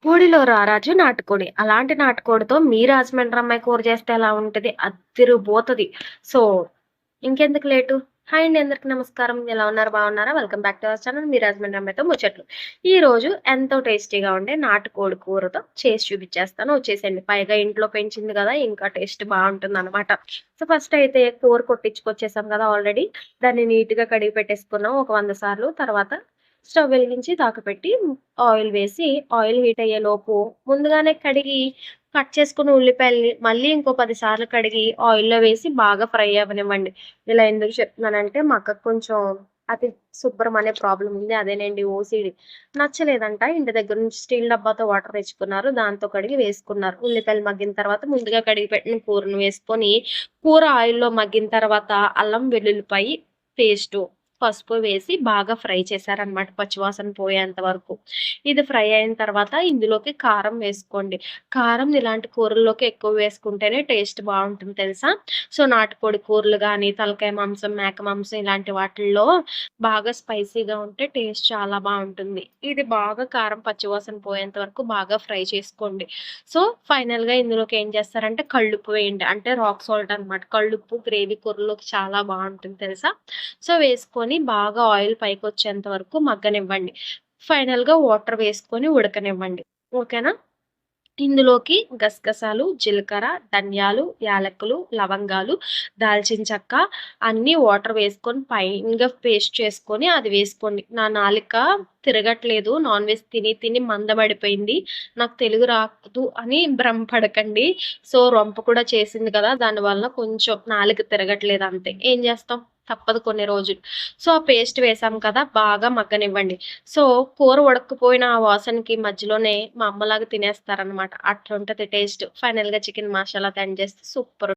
కోడిలో రారాజు నాటుకోడి. అలాంటి నాటుకోడితో మీ రాజమండ్రి అమ్మాయి కూర చేస్తే ఎలా ఉంటది? అద్దిరిపోతది. సో, ఇంకెందుకు లేటు? హాయ్ అండి, అందరికి నమస్కారం. ఎలా ఉన్నారు? బాగున్నారా? Welcome back to our channel మీ రాజమండ్రి అమ్మాయితో ముచ్చట్లు. ఈరోజు ఎంతో టేస్టీగా ఉండే నాటుకోడి కూరతో చేసి చూపించేస్తాను. వచ్చేసేయండి. పైగా ఇంట్లో పెంచింది కదా! ఇంకా టేస్ట్ బావుంటుందనమాట. సో, ఫస్ట్ అయితే కూర కొట్టించుకొచ్చేసాం కదా ఆల్రెడీ. దాన్ని నీట్‌గా కడిగి పెట్టేసుకున్నాం ఒక 100 సార్లు. తర్వాత స్టవ్ వెలిగించి తాకపెట్టి ఆయిల్ వేసి, ఆయిల్ హీట్ అయ్యేలోపు ముందుగానే కడిగి కట్ చేసుకున్న ఉల్లిపాయల్ని మళ్ళీ ఇంకో 10 సార్లు కడిగి ఆయిల్‌లో వేసి బాగా ఫ్రై అవ్వనివ్వండి. ఇలా ఎందుకు చెప్తున్నానంటే మా అక్కకి కొంచెం అతి శుభ్రం అనే ప్రాబ్లమ్ ఉంది. అదేనండి ఓసీడీ. నచ్చలేదంట. ఇంటి దగ్గర నుంచి స్టీల్ డబ్బాతో వాటర్ తెచ్చుకున్నారు. దాంతో కడిగి వేసుకున్నారు. ఉల్లిపాయలు మగ్గిన తర్వాత ముందుగా కడిగి పెట్టిన కూరను వేసుకొని, కూర ఆయిల్‌లో మగ్గిన తర్వాత అల్లం వెల్లుల్లిపాయి పేస్టు, పసుపు వేసి బాగా ఫ్రై చేశారనమాట పచ్చివాసన పోయేంత వరకు. ఇది ఫ్రై అయిన తర్వాత ఇందులోకి కారం వేసుకోండి. కారం ఇలాంటి కూరల్లోకి ఎక్కువ వేసుకుంటేనే టేస్ట్ బావుంటుంది తెలుసా? సో, నాటుకోడి కూరలు గానీ, తలకాయ మాంసం, మేక మాంసం ఇలాంటి వాటిల్లో బాగా స్పైసీగా ఉంటే టేస్ట్ చాలా బావుంటుంది. ఇది బాగా కారం పచ్చివాసన పోయేంత వరకు బాగా ఫ్రై చేసుకోండి. సో, ఫైనల్‌గా ఇందులోకి ఏం చేస్తారంటే కల్లుప్పు వేయండి. అంటే రాక్ సాల్ట్ అనమాట. కల్లుప్పు గ్రేవీ కూరలోకి చాలా బావుంటుంది తెలుసా? సో, వేసుకొని బాగా ఆయిల్ పైకొచ్చేంత వరకు మగ్గనివ్వండి. ఫైనల్‌గా వాటర్ వేసుకొని ఉడకనివ్వండి. ఓకేనా? ఇందులోకి గసగసాలు, జీలకర్ర, ధనియాలు, యాలకులు, లవంగాలు, దాల్చిన చెక్క అన్నీ వాటర్ వేసుకొని ఫైన్‌గా పేస్ట్ చేసుకొని అది వేసుకోండి. నా నాలుక తిరగట్లేదు. నాన్ వెజ్ తిని తిని మందబడిపోయింది. నాకు తెలుగు రాదు అని భ్రమపడకండి. సో, రొంప కూడా చేసింది కదా! దానివల్ల కొంచెం నాలుక తిరగట్లేదు అంతే. ఏం చేస్తాం? తప్పదు కొన్ని రోజులు. సో, ఆ పేస్ట్ వేసాం కదా! బాగా మగ్గనివ్వండి. సో, కూర ఉడక్కపోయిన ఆ వాసనకి మధ్యలోనే మా అమ్మలాగా తినేస్తారనమాట. అట్లుంటది టేస్ట్. ఫైనల్‌గా చికెన్ మసాలా దంచేస్తే సూపర్.